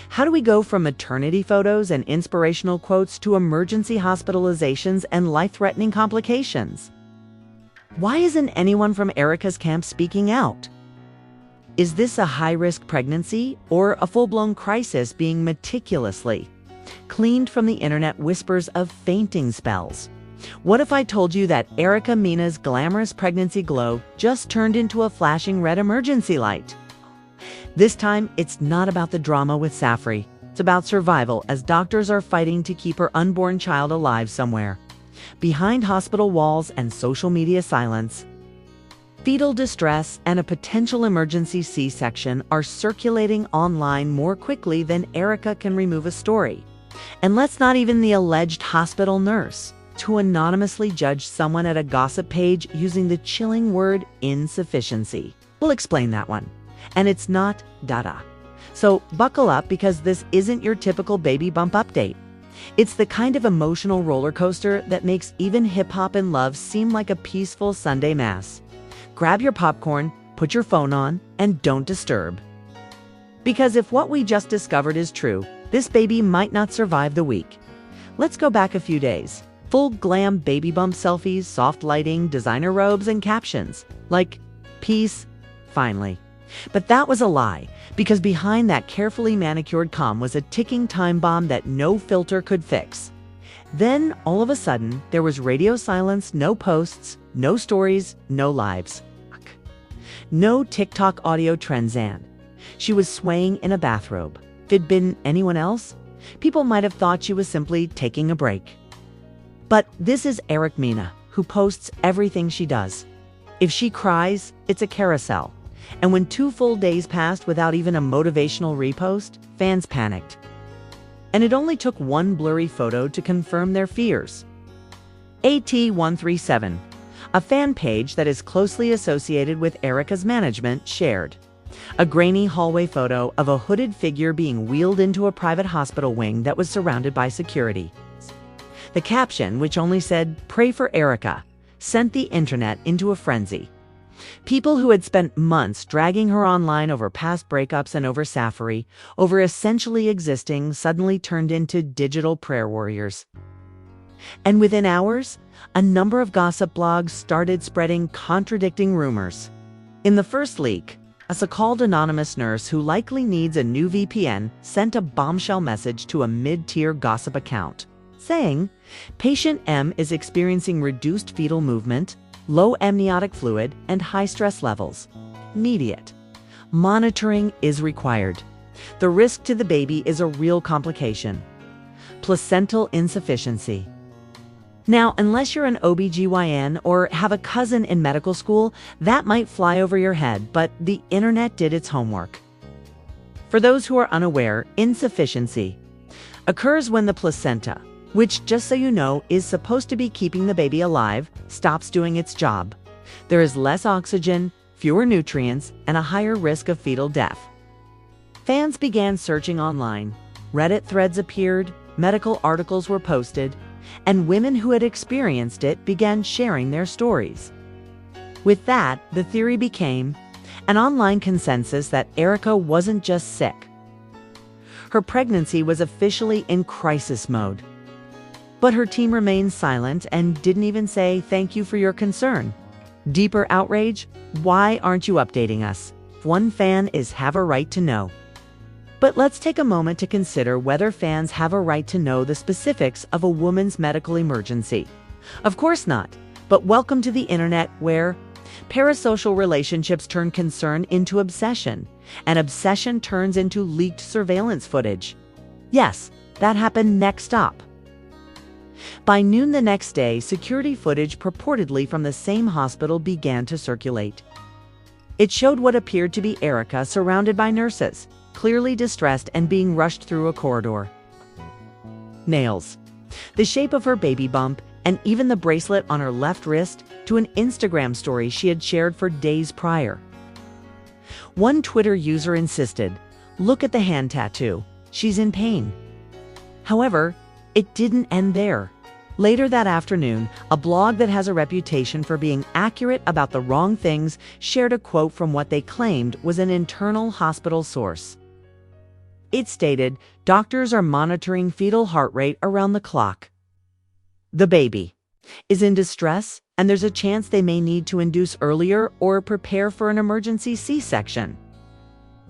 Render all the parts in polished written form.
How do we go from maternity photos and inspirational quotes to emergency hospitalizations and life-threatening complications? Why isn't anyone from Erica's camp speaking out? Is this a high-risk pregnancy or a full-blown crisis being meticulously cleaned from the internet whispers of fainting spells? What if I told you that Erica Mena's glamorous pregnancy glow just turned into a flashing red emergency light? This time, it's not about the drama with Safri. It's about survival as doctors are fighting to keep her unborn child alive somewhere. Behind hospital walls and social media silence, fetal distress and a potential emergency C-section are circulating online more quickly than Erica can remove a story. And let's not even the alleged hospital nurse to anonymously judge someone at a gossip page using the chilling word insufficiency. We'll explain that one. And it's not dada. So buckle up because this isn't your typical baby bump update. It's the kind of emotional roller coaster that makes even hip-hop and love seem like a peaceful Sunday mass. Grab your popcorn, put your phone on, and don't disturb. Because if what we just discovered is true, this baby might not survive the week. Let's go back a few days. Full glam baby bump selfies, soft lighting, designer robes, and captions like, "Peace, finally." But that was a lie, because behind that carefully manicured calm was a ticking time bomb that no filter could fix. Then, all of a sudden, there was radio silence, no posts, no stories, no lives. No TikTok audio trends, and she was swaying in a bathrobe. If it'd been anyone else, people might have thought she was simply taking a break. But this is Mena, who posts everything she does. If she cries, it's a carousel. And when 2 full days passed without even a motivational repost, fans panicked. And it only took one blurry photo to confirm their fears. AT137, a fan page that is closely associated with Erica's management, shared a grainy hallway photo of a hooded figure being wheeled into a private hospital wing that was surrounded by security. The caption, which only said, "Pray for Erica," sent the internet into a frenzy. People who had spent months dragging her online over past breakups and over Safari, over essentially existing, suddenly turned into digital prayer warriors. And within hours, a number of gossip blogs started spreading contradicting rumors. In the first leak, a so-called anonymous nurse who likely needs a new VPN sent a bombshell message to a mid-tier gossip account, saying, "Patient M is experiencing reduced fetal movement, low amniotic fluid, and high stress levels. Immediate monitoring is required. The risk to the baby is a real complication. Placental insufficiency." Now, unless you're an OBGYN or have a cousin in medical school, that might fly over your head, but the internet did its homework. For those who are unaware, insufficiency occurs when the placenta, which, just so you know, is supposed to be keeping the baby alive, stops doing its job. There is less oxygen, fewer nutrients, and a higher risk of fetal death. Fans began searching online. Reddit threads appeared, medical articles were posted, and women who had experienced it began sharing their stories. With that, the theory became an online consensus that Erica wasn't just sick. Her pregnancy was officially in crisis mode. But her team remained silent and didn't even say thank you for your concern. Deeper outrage? Why aren't you updating us? One fan is have a right to know. But let's take a moment to consider whether fans have a right to know the specifics of a woman's medical emergency. Of course not, but welcome to the internet where parasocial relationships turn concern into obsession, and obsession turns into leaked surveillance footage. Yes, that happened next stop. By noon the next day, security footage purportedly from the same hospital began to circulate. It showed what appeared to be Erica surrounded by nurses, clearly distressed and being rushed through a corridor. Nails, the shape of her baby bump, and even the bracelet on her left wrist to an Instagram story she had shared for days prior. One Twitter user insisted, "Look at the hand tattoo. She's in pain." However, it didn't end there. Later that afternoon, a blog that has a reputation for being accurate about the wrong things shared a quote from what they claimed was an internal hospital source. It stated, "Doctors are monitoring fetal heart rate around the clock. The baby is in distress, and there's a chance they may need to induce earlier or prepare for an emergency C-section."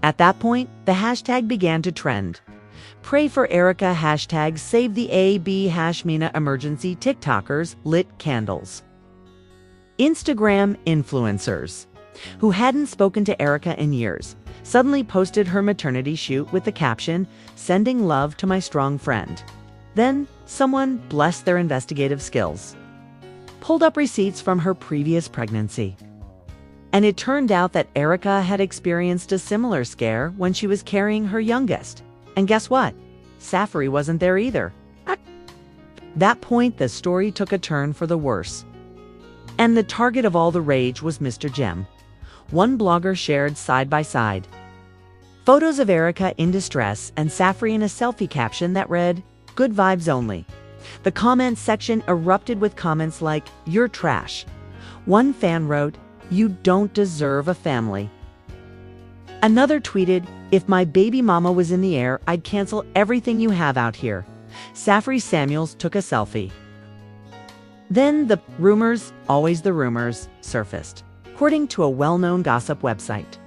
At that point, the hashtag began to trend. Pray for Erica hashtag save the AB #Mena emergency TikTokers lit candles. Instagram influencers who hadn't spoken to Erica in years suddenly posted her maternity shoot with the caption, "Sending love to my strong friend." Then someone, blessed their investigative skills, pulled up receipts from her previous pregnancy. And it turned out that Erica had experienced a similar scare when she was carrying her youngest. And guess what? Safari wasn't there either. At that point, the story took a turn for the worse. And the target of all the rage was Mr. Jem. One blogger shared side by side photos of Erica in distress and Safari in a selfie caption that read, "Good vibes only." The comments section erupted with comments like, "You're trash." One fan wrote, "You don't deserve a family." Another tweeted, "If my baby mama was in the air, I'd cancel everything you have out here." Safari Samuels took a selfie. Then the rumors, always the rumors, surfaced, according to a well-known gossip website.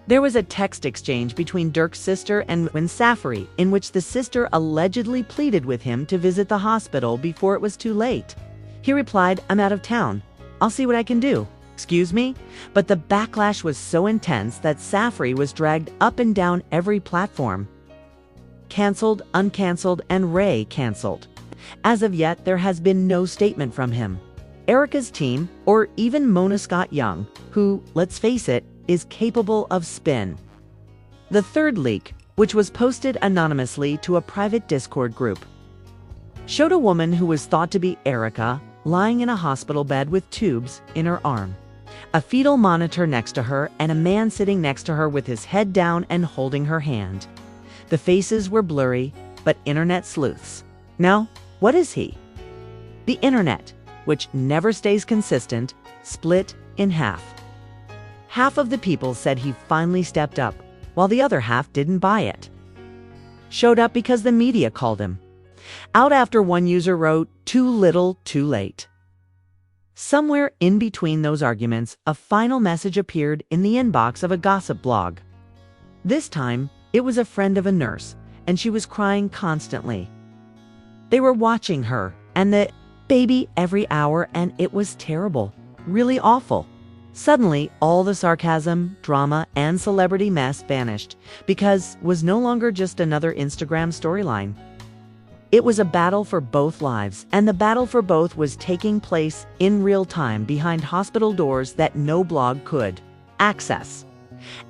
There was a text exchange between Dirk's sister and Safari, in which the sister allegedly pleaded with him to visit the hospital before it was too late. He replied, "I'm out of town. I'll see what I can do." Excuse me? But the backlash was so intense that Safari was dragged up and down every platform. Cancelled, uncancelled, and Ray-cancelled. As of yet, there has been no statement from him, Erica's team, or even Mona Scott-Young, who, let's face it, is capable of spin. The third leak, which was posted anonymously to a private Discord group, showed a woman who was thought to be Erica lying in a hospital bed with tubes in her arm, a fetal monitor next to her, and a man sitting next to her with his head down and holding her hand. The faces were blurry, but internet sleuths. Now, what is he? The internet, which never stays consistent, split in half. Half of the people said he finally stepped up, while the other half didn't buy it. Showed up because the media called him out after one user wrote, "Too little, too late." Somewhere in between those arguments, a final message appeared in the inbox of a gossip blog. This time, it was a friend of a nurse, and she was crying constantly. They were watching her and the baby every hour, and it was terrible, really awful. Suddenly, all the sarcasm, drama, and celebrity mess vanished because it was no longer just another Instagram storyline. It was a battle for both lives, and the battle for both was taking place in real time behind hospital doors that no blog could access.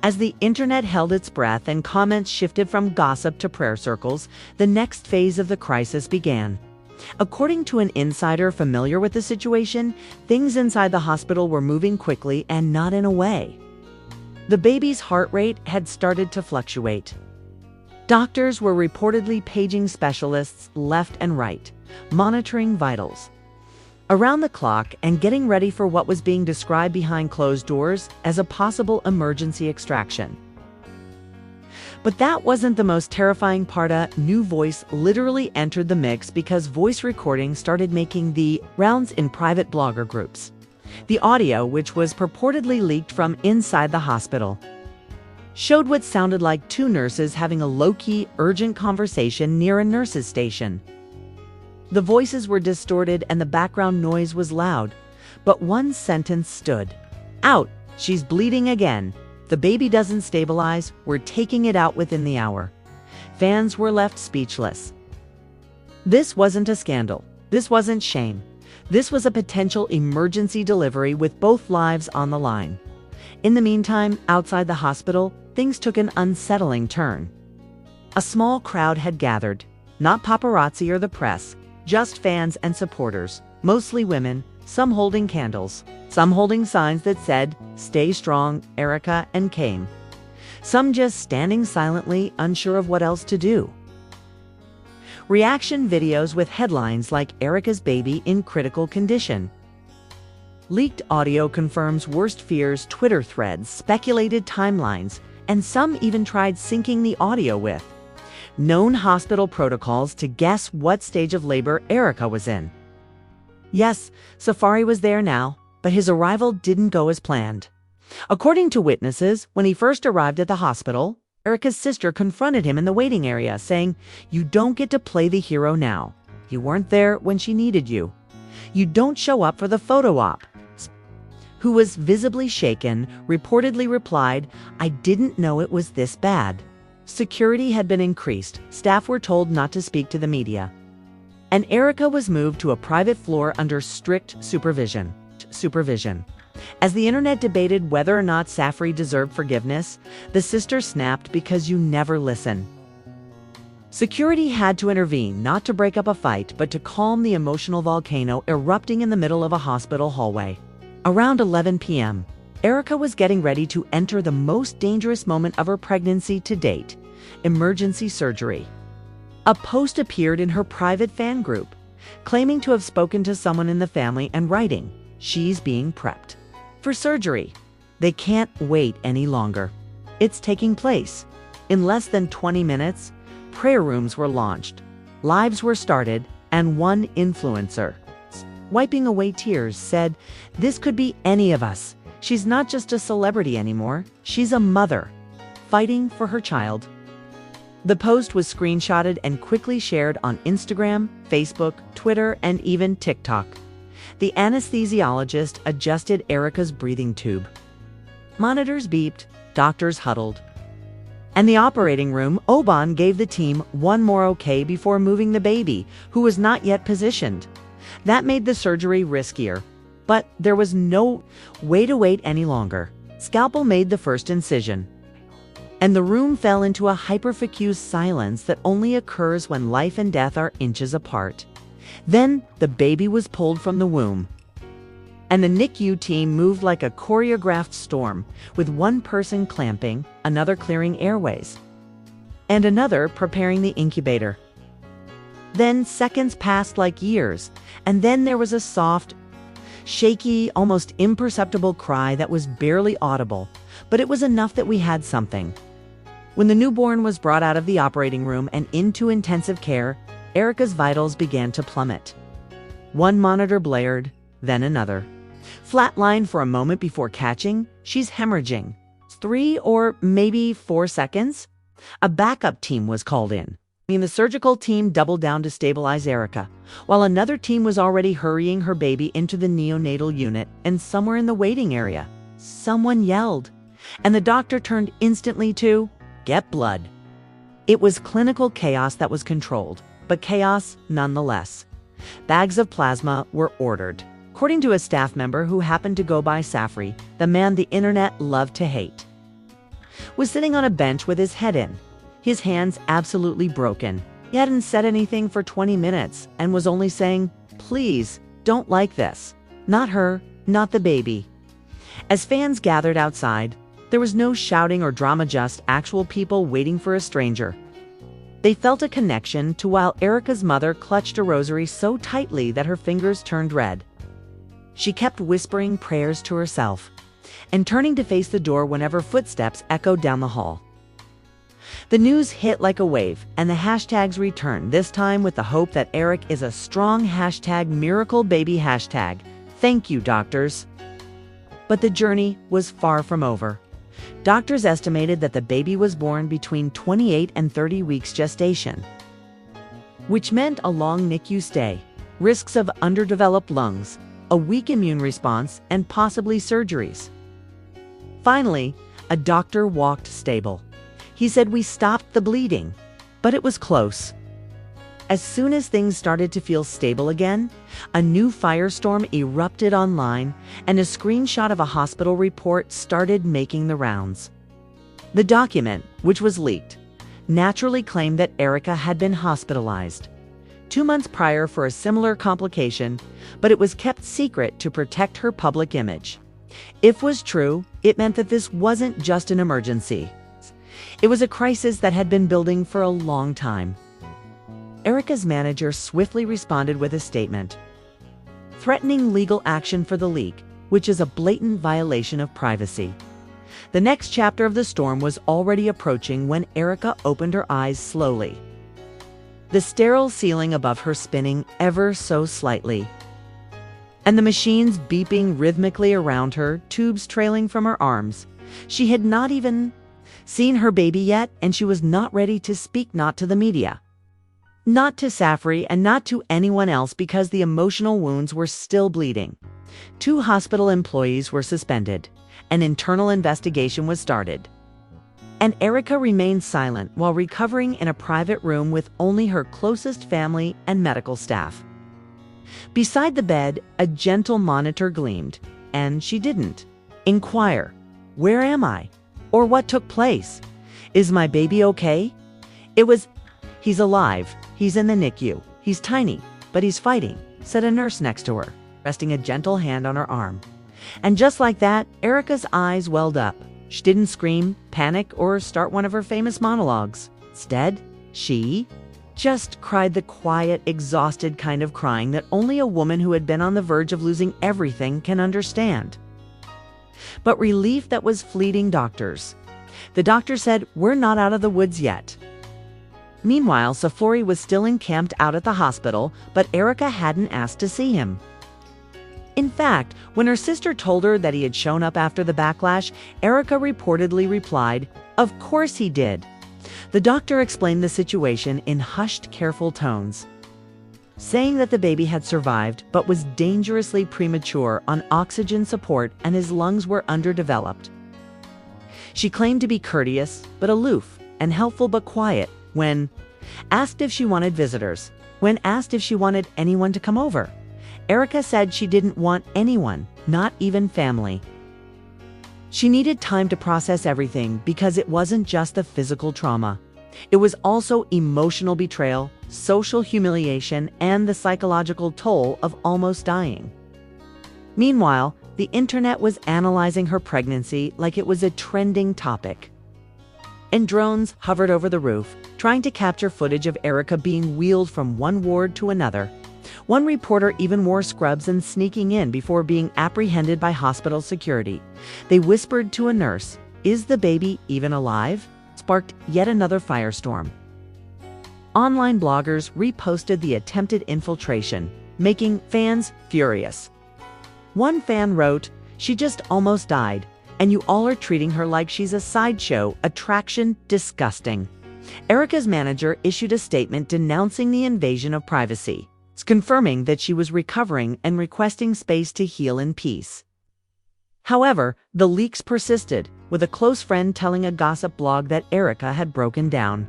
As the internet held its breath and comments shifted from gossip to prayer circles, the next phase of the crisis began. According to an insider familiar with the situation, things inside the hospital were moving quickly and not in a way. The baby's heart rate had started to fluctuate. Doctors were reportedly paging specialists left and right, monitoring vitals around the clock and getting ready for what was being described behind closed doors as a possible emergency extraction. But that wasn't the most terrifying part. A new voice literally entered the mix because voice recordings started making the rounds in private blogger groups. The audio, which was purportedly leaked from inside the hospital, showed what sounded like two nurses having a low-key, urgent conversation near a nurse's station. The voices were distorted and the background noise was loud, but one sentence stood out: "She's bleeding again. The baby doesn't stabilize. We're taking it out within the hour." Fans were left speechless. This wasn't a scandal. This wasn't shame. This was a potential emergency delivery with both lives on the line. In the meantime, outside the hospital, things took an unsettling turn. A small crowd had gathered, not paparazzi or the press, just fans and supporters, mostly women, some holding candles, some holding signs that said, "Stay strong, Erica," and came. Some just standing silently, unsure of what else to do. Reaction videos with headlines like "Erica's baby in critical condition." Leaked audio confirms worst fears, Twitter threads speculated timelines, and some even tried syncing the audio with known hospital protocols to guess what stage of labor Erica was in. Yes, Safari was there now, but his arrival didn't go as planned. According to witnesses, when he first arrived at the hospital, Erica's sister confronted him in the waiting area, saying, "You don't get to play the hero now. You weren't there when she needed you. You don't show up for the photo op." Who was visibly shaken, reportedly replied, "I didn't know it was this bad." Security had been increased. Staff were told not to speak to the media. And Erica was moved to a private floor under strict supervision. As the internet debated whether or not Safari deserved forgiveness, the sister snapped, "Because you never listen." Security had to intervene, not to break up a fight, but to calm the emotional volcano erupting in the middle of a hospital hallway. Around 11 p.m., Erica was getting ready to enter the most dangerous moment of her pregnancy to date: emergency surgery. A post appeared in her private fan group, claiming to have spoken to someone in the family and writing, "She's being prepped for surgery. They can't wait any longer. It's taking place." In less than 20 minutes, prayer rooms were launched, lives were started, and one influencer, wiping away tears, said, "This could be any of us. She's not just a celebrity anymore. She's a mother, fighting for her child." The post was screenshotted and quickly shared on Instagram, Facebook, Twitter, and even TikTok. The anesthesiologist adjusted Erica's breathing tube. Monitors beeped, doctors huddled. And the operating room, Oban gave the team one more okay before moving the baby, who was not yet positioned. That made the surgery riskier, but there was no way to wait any longer. Scalpel made the first incision, and the room fell into a hyperfocused silence that only occurs when life and death are inches apart. Then the baby was pulled from the womb, and the NICU team moved like a choreographed storm, with one person clamping, another clearing airways, and another preparing the incubator. Then seconds passed like years, and then there was a soft, shaky, almost imperceptible cry that was barely audible, but it was enough that we had something. When the newborn was brought out of the operating room and into intensive care, Erica's vitals began to plummet. One monitor blared, then another. Flatlined for a moment before catching, "She's hemorrhaging." 3 or maybe 4 seconds? A backup team was called in. The surgical team doubled down to stabilize Erica, while another team was already hurrying her baby into the neonatal unit, and somewhere in the waiting area, someone yelled, and the doctor turned instantly to get blood. It was clinical chaos that was controlled, but chaos nonetheless. Bags of plasma were ordered. According to a staff member who happened to go by Safari, the man the internet loved to hate was sitting on a bench with his head in, his hands absolutely broken. He hadn't said anything for 20 minutes and was only saying, "Please, don't like this. Not her, not the baby." As fans gathered outside, there was no shouting or drama, just actual people waiting for a stranger. They felt a connection to while Erica's mother clutched a rosary so tightly that her fingers turned red. She kept whispering prayers to herself and turning to face the door whenever footsteps echoed down the hall. The news hit like a wave, and the hashtags returned, this time with the hope that Eric is a strong #MiracleBaby hashtag. Thank you, doctors. But the journey was far from over. Doctors estimated that the baby was born between 28 and 30 weeks gestation, which meant a long NICU stay, risks of underdeveloped lungs, a weak immune response, and possibly surgeries. Finally, a doctor walked stable. He said, "We stopped the bleeding," but it was close. As soon as things started to feel stable again, a new firestorm erupted online, and a screenshot of a hospital report started making the rounds. The document, which was leaked, naturally claimed that Erica had been hospitalized 2 months prior for a similar complication, but it was kept secret to protect her public image. If was true, it meant that this wasn't just an emergency. It was a crisis that had been building for a long time. Erica's manager swiftly responded with a statement, threatening legal action for the leak, which is a blatant violation of privacy. The next chapter of the storm was already approaching when Erica opened her eyes slowly. The sterile ceiling above her spinning ever so slightly, and the machines beeping rhythmically around her, tubes trailing from her arms. She had not even seen her baby yet, and she was not ready to speak, not to the media, not to Safri, and not to anyone else, because the emotional wounds were still bleeding. 2 hospital employees were suspended. An internal investigation was started. And Erica remained silent while recovering in a private room with only her closest family and medical staff. Beside the bed, a gentle monitor gleamed, and she didn't inquire, "Where am I?" or "What took place? Is my baby okay?" It was, "He's alive. He's in the NICU. He's tiny, but he's fighting," said a nurse next to her, resting a gentle hand on her arm. And just like that, Erica's eyes welled up. She didn't scream, panic, or start one of her famous monologues. Instead, she just cried the quiet, exhausted kind of crying that only a woman who had been on the verge of losing everything can understand. But relief that was fleeting. Doctors. The doctor said, "We're not out of the woods yet." Meanwhile, Safori was still encamped out at the hospital, but Erica hadn't asked to see him. In fact, when her sister told her that he had shown up after the backlash, Erica reportedly replied, "Of course he did." The doctor explained the situation in hushed, careful tones, saying that the baby had survived but was dangerously premature on oxygen support and his lungs were underdeveloped. She claimed to be courteous but aloof and helpful but quiet when asked if she wanted visitors, when asked if she wanted anyone to come over. Erica said she didn't want anyone, not even family. She needed time to process everything because it wasn't just the physical trauma. It was also emotional betrayal, social humiliation, and the psychological toll of almost dying. Meanwhile, the internet was analyzing her pregnancy like it was a trending topic. And drones hovered over the roof, trying to capture footage of Erica being wheeled from one ward to another. One reporter even wore scrubs and sneaking in before being apprehended by hospital security. They whispered to a nurse, "Is the baby even alive?" Sparked yet another firestorm. Online bloggers reposted the attempted infiltration, making fans furious. One fan wrote, "She just almost died, and you all are treating her like she's a sideshow attraction. Disgusting." Erica's manager issued a statement denouncing the invasion of privacy, confirming that she was recovering and requesting space to heal in peace. However, the leaks persisted, with a close friend telling a gossip blog that Erica had broken down.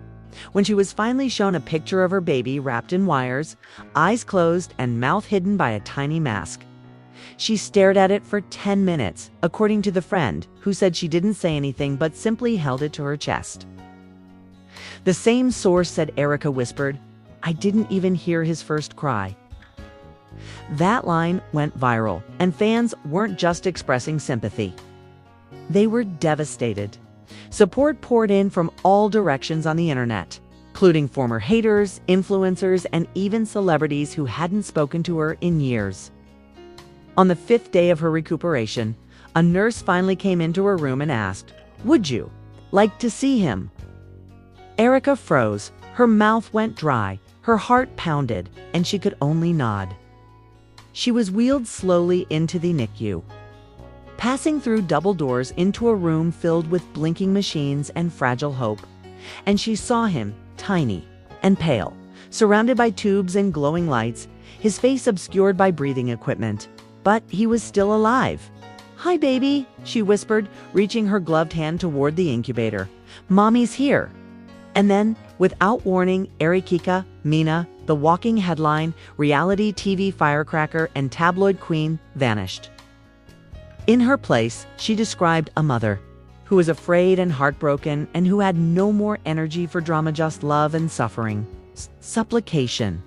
When she was finally shown a picture of her baby wrapped in wires, eyes closed and mouth hidden by a tiny mask, she stared at it for 10 minutes, according to the friend, who said she didn't say anything but simply held it to her chest. The same source said Erica whispered, "I didn't even hear his first cry." That line went viral, and fans weren't just expressing sympathy. They were devastated. Support poured in from all directions on the internet, including former haters, influencers, and even celebrities who hadn't spoken to her in years. On the 5th day of her recuperation, a nurse finally came into her room and asked, "Would you like to see him?" Erica froze, her mouth went dry, her heart pounded, and she could only nod. She was wheeled slowly into the NICU, passing through double doors into a room filled with blinking machines and fragile hope. And she saw him, tiny and pale, surrounded by tubes and glowing lights, his face obscured by breathing equipment. But he was still alive. "Hi, baby," she whispered, reaching her gloved hand toward the incubator. "Mommy's here." And then, without warning, Erikika, Mena, the walking headline, reality TV firecracker, and tabloid queen, vanished. In her place, she described a mother who was afraid and heartbroken and who had no more energy for drama, just love and suffering. Supplication.